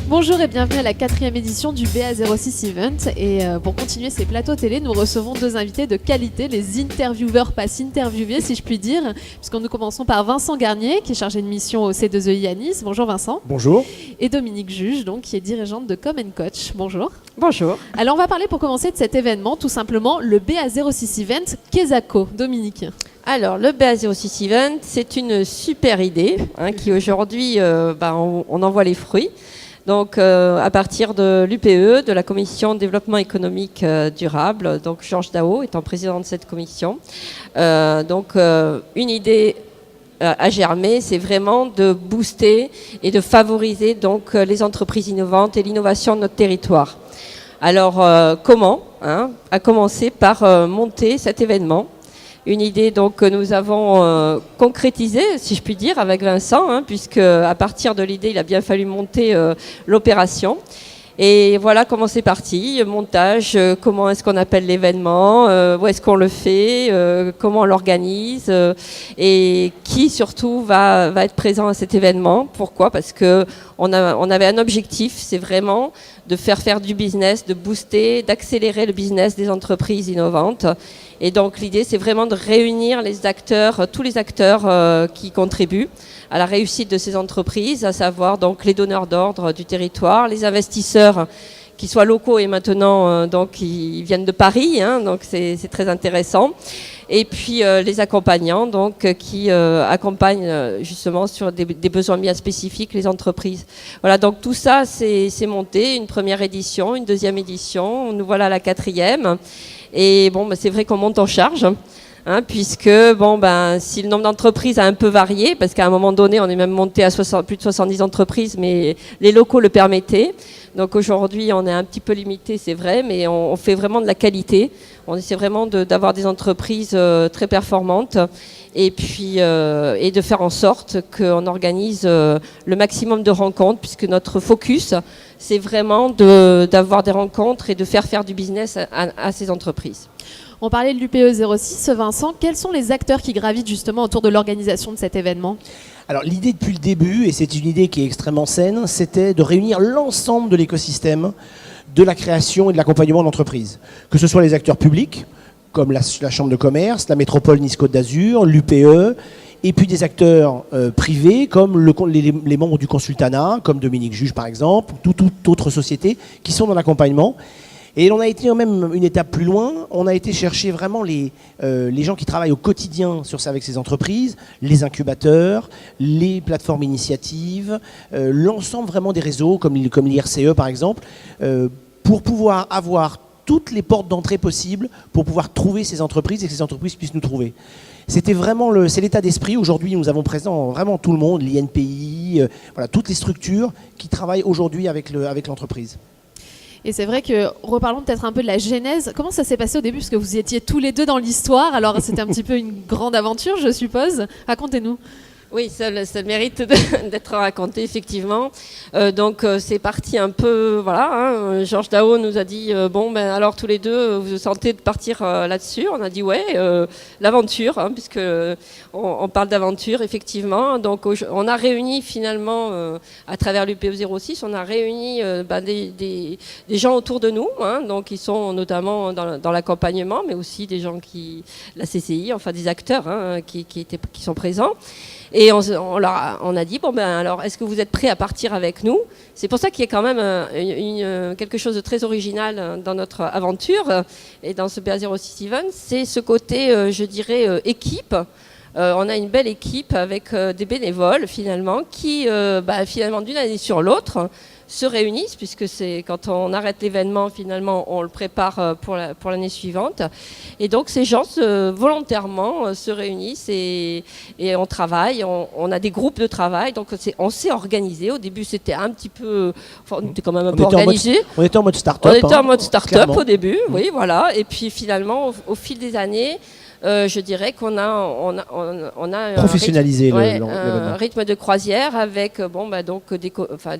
Bonjour et bienvenue à la 4e édition du BA06 Event. Et pour continuer ces plateaux télé, nous recevons deux invités de qualité, les intervieweurs pas interviewés si je puis dire, puisque nous commençons par Vincent Garnier, qui est chargé de mission au C2EI à Nice. Bonjour Vincent. Bonjour. Et Dominique Juge, donc, qui est dirigeante de Com & Coach. Bonjour. Bonjour. Alors on va parler pour commencer de cet événement, tout simplement le BA06 Event Kesako. Dominique. Alors, le BA06 Event, c'est une super idée qui aujourd'hui, on en voit les fruits. Donc, à partir de l'UPE, de la Commission de développement économique durable, donc Georges Dao étant président de cette commission. Une idée à germer, c'est vraiment de booster et de favoriser donc les entreprises innovantes et l'innovation de notre territoire. Alors, comment à commencer par monter cet événement. Une idée donc, que nous avons concrétisée, si je puis dire, avec Vincent, puisque à partir de l'idée, il a bien fallu monter l'opération. Et voilà comment c'est parti, montage, comment est-ce qu'on appelle l'événement, où est-ce qu'on le fait, comment on l'organise et qui surtout va être présent à cet événement. Pourquoi ? Parce que on avait un objectif, c'est vraiment de faire du business, de booster, d'accélérer le business des entreprises innovantes. Et donc l'idée, c'est vraiment de réunir les acteurs, tous les acteurs qui contribuent à la réussite de ces entreprises, à savoir donc les donneurs d'ordre du territoire, les investisseurs qui soient locaux et maintenant donc ils viennent de Paris, donc c'est très intéressant. Et puis les accompagnants donc qui accompagnent justement sur des besoins bien spécifiques les entreprises. Voilà, donc tout ça c'est monté, une première édition, une deuxième édition, nous voilà à la 4e. Et c'est vrai qu'on monte en charge. Puisque si le nombre d'entreprises a un peu varié, parce qu'à un moment donné on est même monté à plus de 70 entreprises, mais les locaux le permettaient. Donc aujourd'hui on est un petit peu limité, c'est vrai, mais on fait vraiment de la qualité. On essaie vraiment d'avoir des entreprises très performantes et puis et de faire en sorte qu'on organise le maximum de rencontres, puisque notre focus c'est vraiment d'avoir des rencontres et de faire du business à ces entreprises. On parlait de l'UPE 06, Vincent. Quels sont les acteurs qui gravitent justement autour de l'organisation de cet événement ? Alors l'idée depuis le début, et c'est une idée qui est extrêmement saine, c'était de réunir l'ensemble de l'écosystème de la création et de l'accompagnement d'entreprises. Que ce soit les acteurs publics, comme la Chambre de commerce, la métropole Nice-Côte d'Azur, l'UPE, et puis des acteurs privés comme les membres du consultanat, comme Dominique Juge par exemple, ou toute autre société qui sont dans l'accompagnement. Et on a été même une étape plus loin, on a été chercher vraiment les gens qui travaillent au quotidien avec ces entreprises, les incubateurs, les plateformes initiatives, l'ensemble vraiment des réseaux comme l'IRCE par exemple, pour pouvoir avoir toutes les portes d'entrée possibles pour pouvoir trouver ces entreprises et que ces entreprises puissent nous trouver. C'était vraiment c'est l'état d'esprit. Aujourd'hui, nous avons présent vraiment tout le monde, l'INPI, toutes les structures qui travaillent aujourd'hui avec l'entreprise. Et c'est vrai que, reparlons peut-être un peu de la genèse. Comment ça s'est passé au début ? Parce que vous étiez tous les deux dans l'histoire, alors c'était un petit peu une grande aventure, je suppose. Racontez-nous. Oui, ça mérite d'être raconté, effectivement. C'est parti un peu, Georges Dao nous a dit, alors tous les deux, vous vous sentez de partir là-dessus ? On a dit, ouais, l'aventure, puisque on parle d'aventure, effectivement. Donc, on a réuni finalement, à travers l'UPE 06, on a réuni des gens autour de nous, donc ils sont notamment dans l'accompagnement, mais aussi des gens la CCI, enfin des acteurs qui sont présents. Et on a dit, alors, est-ce que vous êtes prêts à partir avec nous ? C'est pour ça qu'il y a quand même quelque chose de très original dans notre aventure et dans ce BA06 Event, c'est ce côté, je dirais, équipe. On a une belle équipe avec des bénévoles, finalement, qui, finalement, d'une année sur l'autre, se réunissent, puisque c'est quand on arrête l'événement, finalement, on le prépare pour l'année suivante. Et donc, ces gens volontairement se réunissent et on travaille. On a des groupes de travail, donc on s'est organisé. Au début, c'était un petit peu... on était quand même un peu organisé. On était en mode start-up. On était en mode start-up au début, oui, voilà. Et puis, finalement, au fil des années... je dirais qu'on a professionnalisé un rythme de croisière avec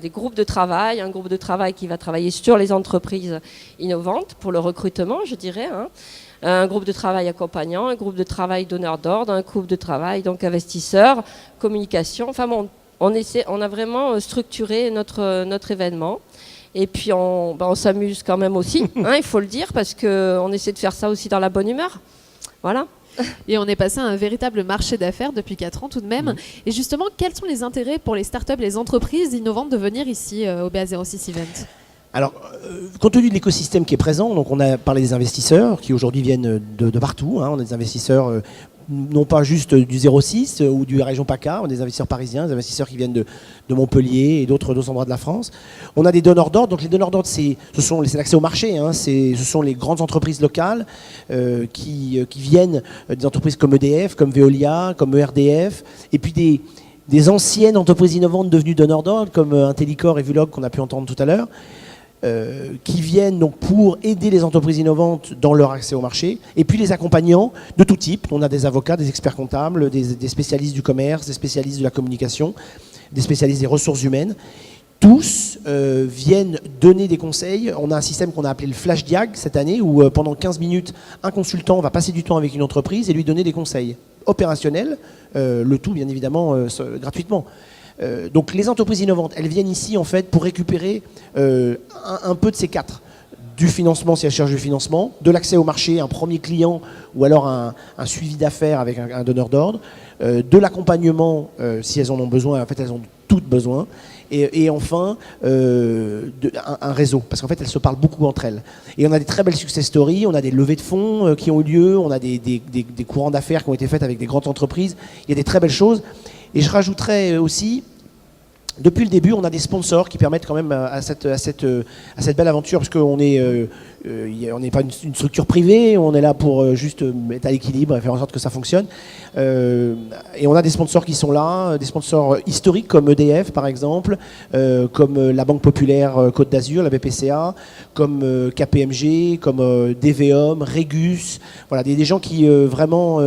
des groupes de travail, un groupe de travail qui va travailler sur les entreprises innovantes pour le recrutement, je dirais, un groupe de travail accompagnant, un groupe de travail donneur d'ordre, un groupe de travail donc investisseur, communication, On a vraiment structuré notre événement. Et puis on s'amuse quand même aussi, hein, il faut le dire, parce qu'on essaie de faire ça aussi dans la bonne humeur. Voilà. Et on est passé à un véritable marché d'affaires depuis 4 ans tout de même. Et justement, quels sont les intérêts pour les startups, les entreprises innovantes de venir ici au BA06 Event ? Alors, compte tenu de l'écosystème qui est présent, donc on a parlé des investisseurs qui aujourd'hui viennent de partout. On a des investisseurs non pas juste du 06 ou du région PACA, on a des investisseurs parisiens, des investisseurs qui viennent de Montpellier et d'autres endroits de la France. On a des donneurs d'ordre. Donc les donneurs d'ordre, c'est l'accès au marché. Ce sont les grandes entreprises locales qui viennent des entreprises comme EDF, comme Veolia, comme ERDF, et puis des anciennes entreprises innovantes devenues donneurs d'ordre comme Intellicor et Vulog qu'on a pu entendre tout à l'heure. Qui viennent donc pour aider les entreprises innovantes dans leur accès au marché, et puis les accompagnants de tout type. On a des avocats, des experts comptables, des spécialistes du commerce, des spécialistes de la communication, des spécialistes des ressources humaines. Tous viennent donner des conseils. On a un système qu'on a appelé le Flash Diag cette année, où pendant 15 minutes, un consultant va passer du temps avec une entreprise et lui donner des conseils opérationnels, le tout bien évidemment gratuitement. Donc les entreprises innovantes, elles viennent ici en fait pour récupérer un peu de ces quatre. Du financement si elles cherchent du financement, de l'accès au marché, un premier client ou alors un suivi d'affaires avec un donneur d'ordre, de l'accompagnement si elles en ont besoin, en fait elles ont toutes besoin, et enfin un réseau, parce qu'en fait elles se parlent beaucoup entre elles. Et on a des très belles success stories, on a des levées de fonds qui ont eu lieu, on a des courants d'affaires qui ont été faits avec des grandes entreprises, il y a des très belles choses. Et je rajouterais aussi, depuis le début, on a des sponsors qui permettent quand même à cette belle aventure, parce qu'on n'est pas une structure privée, on est là pour juste être à l'équilibre et faire en sorte que ça fonctionne. Et on a des sponsors qui sont là, des sponsors historiques comme EDF par exemple, comme la Banque Populaire Côte d'Azur, la BPCA, comme KPMG, comme DVOM, Regus, voilà, des gens qui vraiment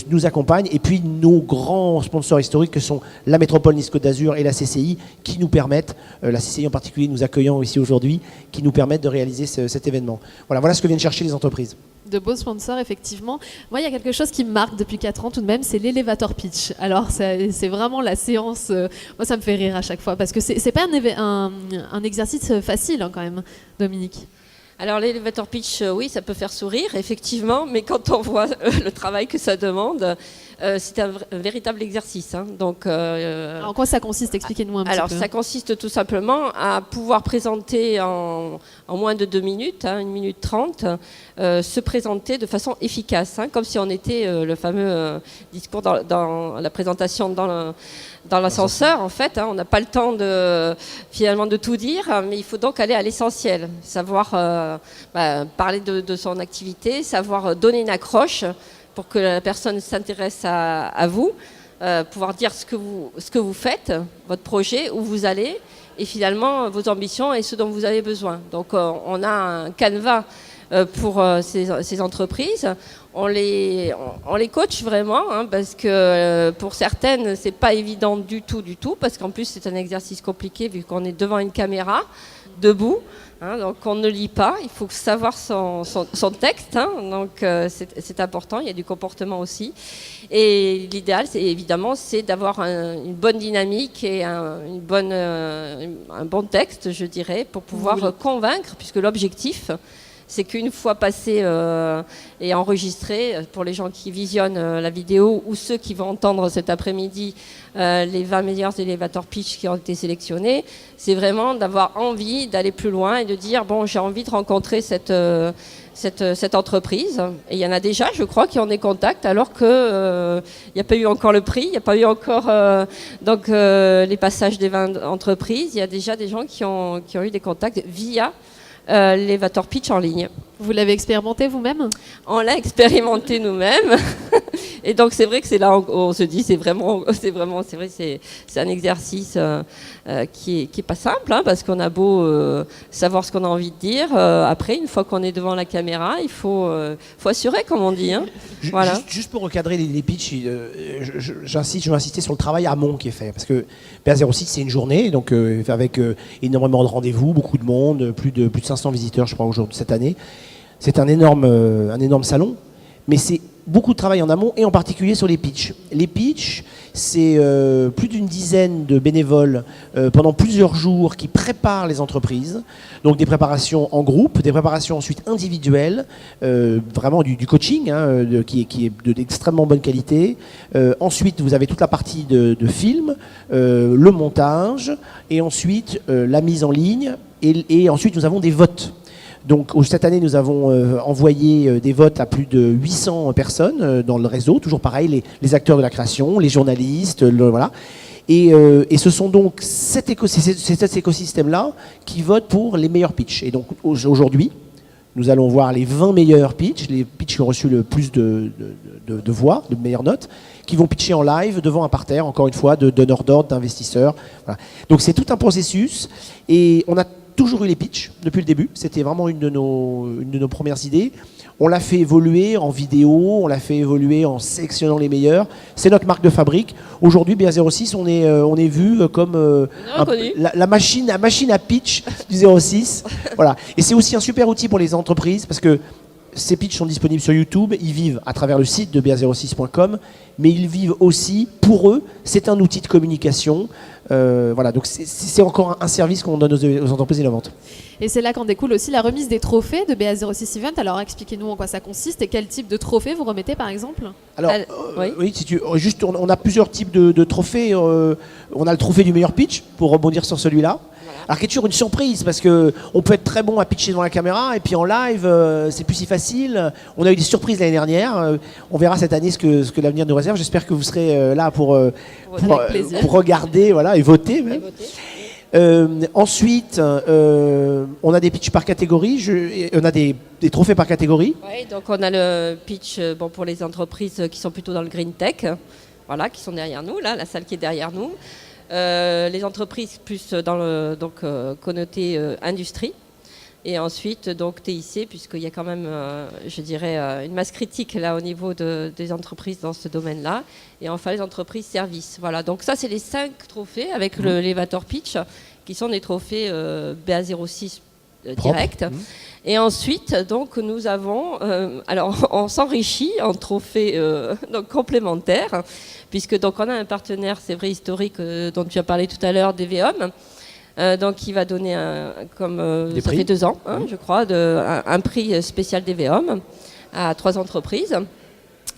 nous accompagnent. Et puis nos grands sponsors historiques que sont la Métropole Nice Côte d'Azur et la CCI, qui nous permettent, la CCI en particulier nous accueillant ici aujourd'hui, qui nous permettent de réaliser cet événement. Voilà ce que viennent chercher les entreprises. De beaux sponsors, effectivement. Moi, il y a quelque chose qui me marque depuis 4 ans tout de même, c'est l'elevator pitch. Alors, c'est vraiment la séance... moi, ça me fait rire à chaque fois, parce que c'est pas un exercice facile, quand même, Dominique. Alors l'elevator pitch, oui, ça peut faire sourire, effectivement, mais quand on voit le travail que ça demande, c'est un véritable exercice. Donc, alors, en quoi ça consiste? Expliquez-nous un petit peu. Alors, ça consiste tout simplement à pouvoir présenter en moins de 2 minutes, 1 minute 30, se présenter de façon efficace, comme si on était le fameux discours dans la présentation dans l'ascenseur, en fait. On n'a pas le temps finalement de tout dire, mais il faut donc aller à l'essentiel, savoir parler de son activité, savoir donner une accroche pour que la personne s'intéresse à vous, pouvoir dire ce que vous faites, votre projet, où vous allez, et finalement vos ambitions et ce dont vous avez besoin. Donc on a un canevas pour ces entreprises. On les coach vraiment, parce que pour certaines, c'est pas évident du tout, parce qu'en plus c'est un exercice compliqué vu qu'on est devant une caméra, debout. Donc on ne lit pas, il faut savoir son texte, donc c'est important, il y a du comportement aussi. Et l'idéal, c'est d'avoir une bonne dynamique et un bon texte, je dirais, pour pouvoir convaincre, puisque l'objectif, c'est qu'une fois passé et enregistré, pour les gens qui visionnent la vidéo ou ceux qui vont entendre cet après-midi les 20 meilleurs elevator pitch qui ont été sélectionnés, c'est vraiment d'avoir envie d'aller plus loin et de dire, bon, j'ai envie de rencontrer cette entreprise. Et il y en a déjà, je crois, qui ont des contacts, alors qu'il n'y a pas eu encore le prix, il n'y a pas eu encore les passages des 20 entreprises. Il y a déjà des gens qui ont eu des contacts via l'elevator pitch en ligne. Vous l'avez expérimenté vous-même? On l'a expérimenté nous-mêmes. Et donc c'est vrai que c'est là où on se dit c'est vrai, c'est un exercice qui est pas simple, parce qu'on a beau savoir ce qu'on a envie de dire. Après, une fois qu'on est devant la caméra, il faut assurer, comme on dit. Voilà. Juste pour recadrer les pitchs, je vais insister sur le travail amont qui est fait, parce que BA06 c'est une journée, donc avec énormément de rendez-vous, beaucoup de monde, plus de 500 visiteurs, je crois, aujourd'hui cette année. C'est un énorme salon, mais c'est beaucoup de travail en amont et en particulier sur les pitchs. Les pitchs, c'est plus d'une dizaine de bénévoles pendant plusieurs jours qui préparent les entreprises. Donc des préparations en groupe, des préparations ensuite individuelles, vraiment du coaching qui est d'extrêmement bonne qualité. Ensuite, vous avez toute la partie de film, le montage et ensuite la mise en ligne. Et ensuite, nous avons des votes. Donc cette année, nous avons envoyé des votes à plus de 800 personnes dans le réseau. Toujours pareil, les acteurs de la création, les journalistes, voilà. Et ce sont donc cet écosystème-là qui vote pour les meilleurs pitchs. Et donc aujourd'hui, nous allons voir les 20 meilleurs pitchs, les pitchs qui ont reçu le plus de voix, de meilleures notes, qui vont pitcher en live devant un parterre, encore une fois, de donneurs d'ordre, d'investisseurs. Voilà. Donc c'est tout un processus et on a toujours eu les pitchs depuis le début. C'était vraiment une de nos premières idées. On l'a fait évoluer en vidéo, on l'a fait évoluer en sélectionnant les meilleurs. C'est notre marque de fabrique. Aujourd'hui, BA06, on est vu comme la machine à pitch du 06. Voilà. Et c'est aussi un super outil pour les entreprises parce que ces pitchs sont disponibles sur YouTube, ils vivent à travers le site de ba06.com, mais ils vivent aussi, pour eux, c'est un outil de communication. Voilà, donc c'est encore un service qu'on donne aux entreprises innovantes. Et c'est là qu'en découle aussi la remise des trophées de BA06 Event. Alors expliquez-nous en quoi ça consiste et quel type de trophée vous remettez par exemple. Alors, oui, juste, on a plusieurs types de trophées. On a le trophée du meilleur pitch, pour rebondir sur celui-là. Alors qui est toujours une surprise parce qu'on peut être très bon à pitcher devant la caméra et puis en live c'est plus si facile. On a eu des surprises l'année dernière. On verra cette année ce que l'avenir nous réserve. J'espère que vous serez là pour regarder et voter même. Ensuite, on a des pitchs par catégorie, on a des trophées par catégorie. Oui, donc on a le pitch pour les entreprises qui sont plutôt dans le green tech, voilà, qui sont derrière nous, là, la salle qui est derrière nous. Les entreprises plus dans le connoté industrie. Et ensuite, donc TIC, puisqu'il y a quand même, je dirais, une masse critique là au niveau des entreprises dans ce domaine-là. Et enfin, les entreprises services. Voilà, donc ça, c'est les 5 trophées avec l'élévateur pitch, qui sont des trophées BA06 direct. Et ensuite, donc, nous avons, alors, on s'enrichit en trophées donc complémentaires, puisque donc on a un partenaire, c'est vrai, historique, dont tu as parlé tout à l'heure, DVOM. Donc, qui va donner, ça fait 2 ans, je crois, un prix spécial DVOM à 3 entreprises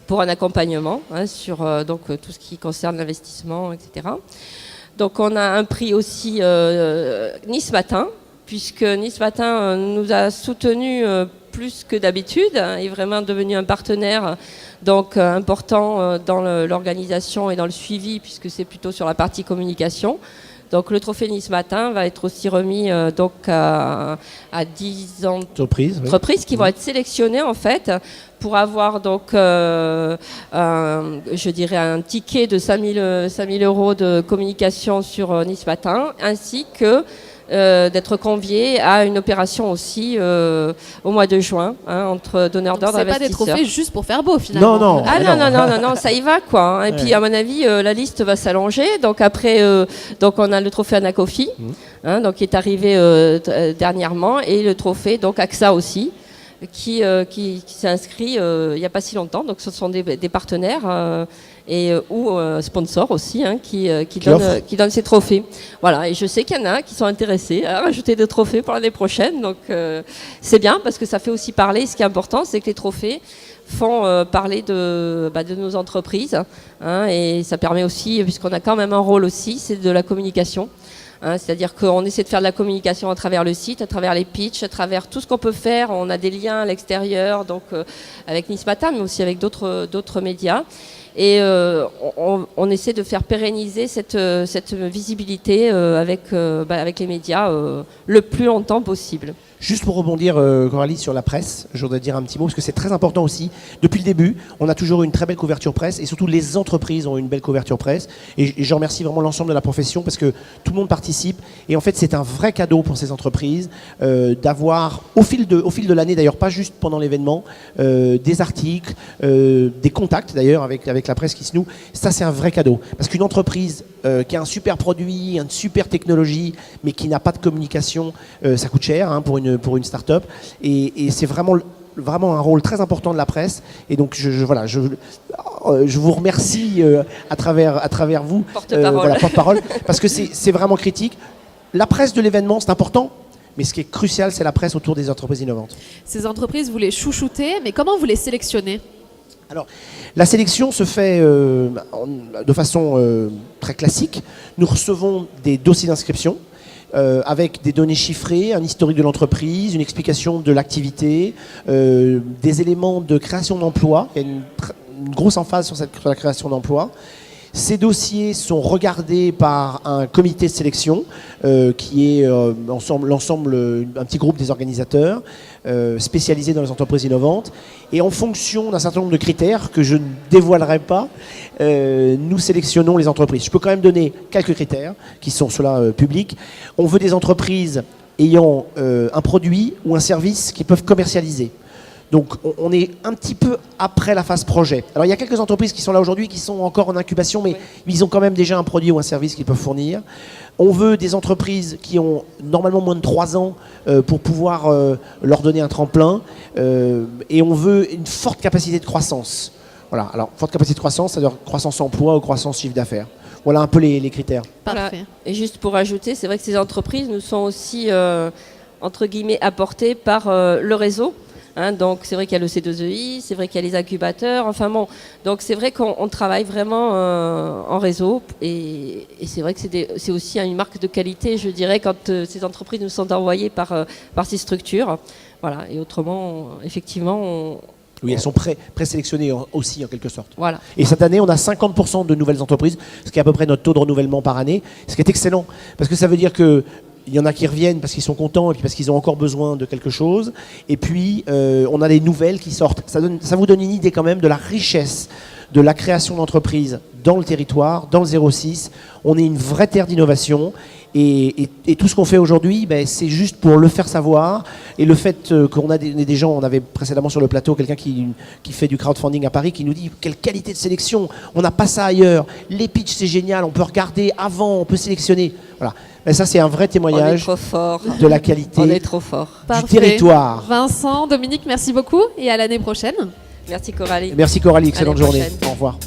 pour un accompagnement sur tout ce qui concerne l'investissement, etc. Donc, on a un prix aussi Nice Matin, puisque Nice Matin nous a soutenus plus que d'habitude, est vraiment devenu un partenaire important dans l'organisation et dans le suivi, puisque c'est plutôt sur la partie communication. Donc le trophée Nice Matin va être aussi remis à 10 entreprises qui vont être sélectionnées en fait pour avoir je dirais un ticket de 5 000 euros de communication sur Nice Matin, ainsi que d'être convié à une opération aussi au mois de juin entre donneurs d'ordre et investisseurs. C'est pas des trophées juste pour faire beau finalement. Non, ça y va quoi. Et puis à mon avis, la liste va s'allonger. Donc après, on a le trophée Anacofi, donc qui est arrivé dernièrement, et le trophée donc AXA aussi, qui s'est inscrit il n'y a pas si longtemps. Donc ce sont des partenaires. Ou sponsors aussi qui donnent ces trophées. Voilà, et je sais qu'il y en a qui sont intéressés à rajouter des trophées pour l'année prochaine, donc c'est bien parce que ça fait aussi parler. Ce qui est important, c'est que les trophées font parler de nos entreprises, et ça permet aussi, puisqu'on a quand même un rôle aussi, c'est de la communication. C'est-à-dire qu'on essaie de faire de la communication à travers le site, à travers les pitchs, à travers tout ce qu'on peut faire. On a des liens à l'extérieur, donc avec Nice Matin, mais aussi avec d'autres médias. Et on essaie de faire pérenniser cette visibilité avec les médias le plus longtemps possible. Juste pour rebondir, Coralie, sur la presse, je voudrais dire un petit mot, parce que c'est très important aussi. Depuis le début, on a toujours eu une très belle couverture presse, et surtout les entreprises ont une belle couverture presse. Et je remercie vraiment l'ensemble de la profession, parce que tout le monde participe. Et en fait, c'est un vrai cadeau pour ces entreprises d'avoir, au fil de l'année, d'ailleurs, pas juste pendant l'événement, des articles, des contacts, d'ailleurs, avec la presse qui se noue. Ça, c'est un vrai cadeau. Parce qu'une entreprise qui a un super produit, une super technologie, mais qui n'a pas de communication, ça coûte cher pour une start-up. Et c'est vraiment vraiment un rôle très important de la presse. Et donc, voilà, je vous remercie à travers vous, Porte-parole. porte-parole, parce que c'est vraiment critique. La presse de l'événement, c'est important. Mais ce qui est crucial, c'est la presse autour des entreprises innovantes. Ces entreprises, vous les chouchoutez, mais comment vous les sélectionnez ? Alors, la sélection se fait de façon très classique. Nous recevons des dossiers d'inscription avec des données chiffrées, un historique de l'entreprise, une explication de l'activité, des éléments de création d'emploi. Il y a une grosse emphase sur la création d'emploi. Ces dossiers sont regardés par un comité de sélection qui est l'ensemble, un petit groupe des organisateurs spécialisés dans les entreprises innovantes. Et en fonction d'un certain nombre de critères que je ne dévoilerai pas, nous sélectionnons les entreprises. Je peux quand même donner quelques critères qui sont ceux-là publics. On veut des entreprises ayant un produit ou un service qu'ils peuvent commercialiser. Donc on est un petit peu après la phase projet. Alors il y a quelques entreprises qui sont là aujourd'hui, qui sont encore en incubation, mais ils ont quand même déjà un produit ou un service qu'ils peuvent fournir. On veut des entreprises qui ont normalement moins de 3 ans pour pouvoir leur donner un tremplin. Et on veut une forte capacité de croissance. Voilà. Alors forte capacité de croissance, c'est-à-dire croissance emploi ou croissance chiffre d'affaires. Voilà un peu les critères. Voilà. Parfait. Et juste pour ajouter, c'est vrai que ces entreprises nous sont aussi, entre guillemets, apportées par le réseau. Donc c'est vrai qu'il y a le C2EI, c'est vrai qu'il y a les incubateurs, enfin bon, donc c'est vrai qu'on travaille vraiment en réseau et c'est vrai que c'est aussi une marque de qualité, je dirais, quand ces entreprises nous sont envoyées par ces structures. Voilà, et autrement, effectivement, oui, elles sont présélectionnées aussi en quelque sorte. Voilà. Et cette année, on a 50% de nouvelles entreprises, ce qui est à peu près notre taux de renouvellement par année, ce qui est excellent, parce que ça veut dire que il y en a qui reviennent parce qu'ils sont contents et puis parce qu'ils ont encore besoin de quelque chose. Et puis, on a des nouvelles qui sortent. Ça vous donne une idée quand même de la richesse de la création d'entreprises dans le territoire, dans le 06. On est une vraie terre d'innovation. Et tout ce qu'on fait aujourd'hui, c'est juste pour le faire savoir. Et le fait qu'on a des gens, on avait précédemment sur le plateau quelqu'un qui fait du crowdfunding à Paris, qui nous dit quelle qualité de sélection, on n'a pas ça ailleurs. Les pitchs, c'est génial, on peut regarder avant, on peut sélectionner. Voilà. Mais ça, c'est un vrai témoignage de la qualité on est trop fort. du territoire. Vincent, Dominique, merci beaucoup et à l'année prochaine. Merci Coralie. Merci Coralie, excellente journée. Prochaine. Au revoir.